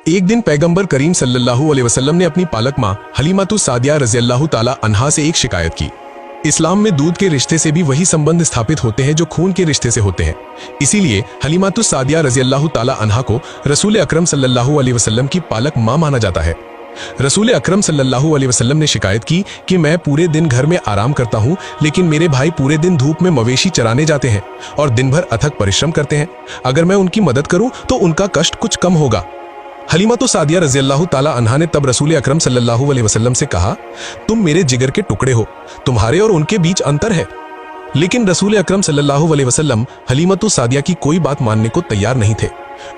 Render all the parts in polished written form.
एक दिन पैगंबर करीम सल्लल्लाहु अलैहि वसल्लम ने अपनी पालक माँ हलीमातुस सादिया रज़ियल्लाहु ताला अन्हा से एक शिकायत की। इस्लाम में दूध के रिश्ते से भी वही संबंध स्थापित होते हैं जो खून के रिश्ते से होते हैं। इसीलिए हलीमातुस सादिया रज़ियल्लाहु ताला अन्हा को रसूल अकरम सल्लल्लाहु अलैहि वसल्लम की पालक माँ माना जाता है। रसूल अकरम सल्लल्लाहु अलैहि वसल्लम ने शिकायत की कि मैं पूरे दिन घर में आराम करता हूँ, लेकिन मेरे भाई पूरे दिन धूप में मवेशी चराने जाते हैं और दिन भर अथक परिश्रम करते हैं। अगर मैं उनकी मदद करूँ तो उनका कष्ट कुछ कम होगा। हलीमातुस सादिया रज़ियल्लाहु ताला अन्हा ने तब रसूल अकरम सल्लल्लाहु अलैहि वसल्लम से कहा, तुम मेरे जिगर के टुकड़े हो, तुम्हारे और उनके बीच अंतर है। लेकिन रसूल अकरम सल्लल्लाहु अलैहि वसल्लम हलीमातुस सादिया की कोई बात मानने को तैयार नहीं थे।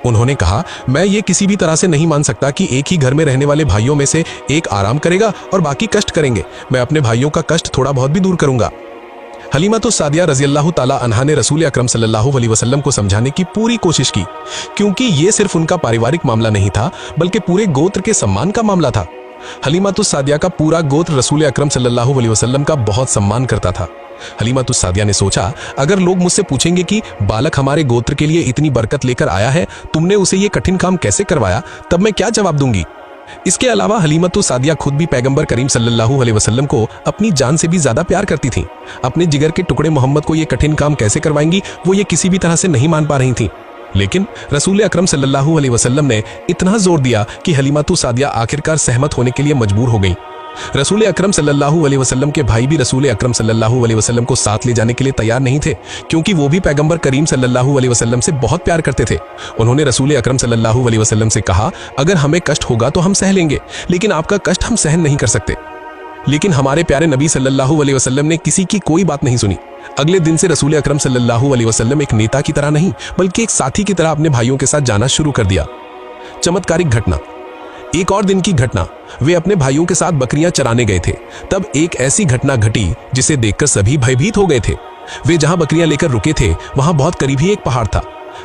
उन्होंने कहा, मैं ये किसी भी तरह से नहीं मान सकता कि एक ही घर में रहने वाले भाइयों में से एक आराम करेगा और बाकी कष्ट करेंगे। मैं अपने भाइयों का कष्ट थोड़ा बहुत भी दूर करूंगा। हलीमातुस सादिया रज़ियल्लाहु ताला अन्हा ने रसूल अकरम सल्लल्लाहु अलैहि वसल्लम को समझाने की पूरी कोशिश की, क्योंकि ये सिर्फ उनका पारिवारिक मामला नहीं था, बल्कि पूरे गोत्र के सम्मान का मामला था। हलीमातुस सादिया का पूरा गोत्र रसूल अकरम सल्लल्लाहु अलैहि वसल्लम का बहुत सम्मान करता था। हलीमातुस सादिया ने सोचा, अगर लोग मुझसे पूछेंगे कि बालक हमारे गोत्र के लिए इतनी बरकत लेकर आया है, तुमने उसे ये कठिन काम कैसे करवाया, तब मैं क्या जवाब दूंगी। इसके अलावा हलीमातुस सादिया खुद भी पैगंबर करीम सल्लल्लाहु अलैहि वसल्लम को अपनी जान से भी ज्यादा प्यार करती थीं। अपने जिगर के टुकड़े मोहम्मद को ये कठिन काम कैसे करवाएंगी, वो ये किसी भी तरह से नहीं मान पा रही थीं। लेकिन रसूल अकरम सल्लल्लाहु अलैहि वसल्लम ने इतना जोर दिया कि हलीमातुस सादिया आखिरकार सहमत होने के लिए मजबूर हो गई। रसूल अकरम सल्लल्लाहु अलैहि वसल्लम के भाई भी रसूल अकरम सल्लल्लाहु अलैहि वसल्लम को साथ ले जाने के लिए तैयार नहीं थे, क्योंकि वो भी पैगंबर करीम सल्लल्लाहु अलैहि वसल्लम से बहुत प्यार करते थे। उन्होंने रसूल अकरम सल्लल्लाहु अलैहि वसल्लम से कहा, अगर हमें कष्ट होगा तो हम सह लेंगे, लेकिन आपका कष्ट हम सहन नहीं कर सकते। लेकिन हमारे प्यारे नबी सल्लल्लाहु अलैहि वसल्लम ने किसी की कोई बात नहीं सुनी। अगले दिन से रसूल अकरम सल्लल्लाहु अलैहि वसल्लम एक नेता की तरह नहीं, बल्कि एक साथी की तरह अपने भाइयों के साथ जाना शुरू कर दिया। चमत्कारिक घटना। एक और दिन की घटना, वे अपने भाइयों के साथ बकरियां चराने गए थे। तब एक ऐसी घटना घटी जिसे देखकर सभी भयभीत हो गए थे। वे जहां बकरियां लेकर रुके थे, वहां बहुत करीब ही एक पहाड़ था।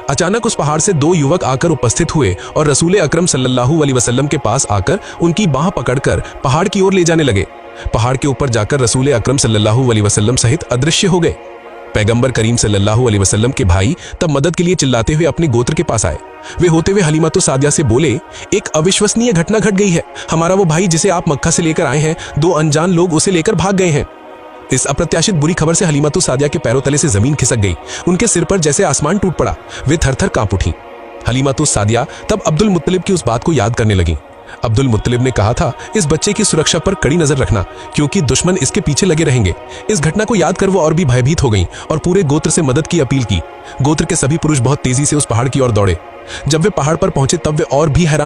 अचानक उस पहाड़ से दो युवक आकर उपस्थित हुए और रसूल अकरम सल्लल्लाहु अलैहि वसल्लम के पास आकर उनकी बाह पकड़कर पहाड़ की ओर ले जाने लगे। पहाड़ के ऊपर जाकर रसूल अकरम सल्लल्लाहु अलैहि वसल्लम सहित अदृश्य हो गए। पैगंबर करीम सल्लल्लाहु अलैहि वसल्लम के भाई तब मदद के लिए चिल्लाते हुए अपने गोत्र के पास आए। वे होते हुए हलीमातुस सादिया से बोले, एक अविश्वसनीय घटना घट गई है। हमारा वो भाई जिसे आप मक्का से लेकर आए हैं, दो अनजान लोग उसे लेकर भाग गए हैं। इस अप्रत्याशित बुरी खबर से हलीमातुस सादिया के पैरों तले से जमीन खिसक गई। उनके सिर पर जैसे आसमान टूट पड़ा। वे थर-थर कांप उठी। हलीमातुस सादिया तब अब्दुल मुत्तलिब की उस बात को याद करने लगी। अब्दुल मुत्तलिब ने कहा था, इस बच्चे की सुरक्षा पर कड़ी नजर रखना, क्योंकि दुश्मन इसके पीछे लगे रहेंगे। इस घटना को याद कर वो और भी भयभीत हो गईं और पूरे गोत्र से मदद की अपील की। गोत्र के सभी पुरुष बहुत तेजी से उस पहाड़ की ओर दौड़े। जब वे पहाड़ पर पहुंचे तब वे और भी हैरान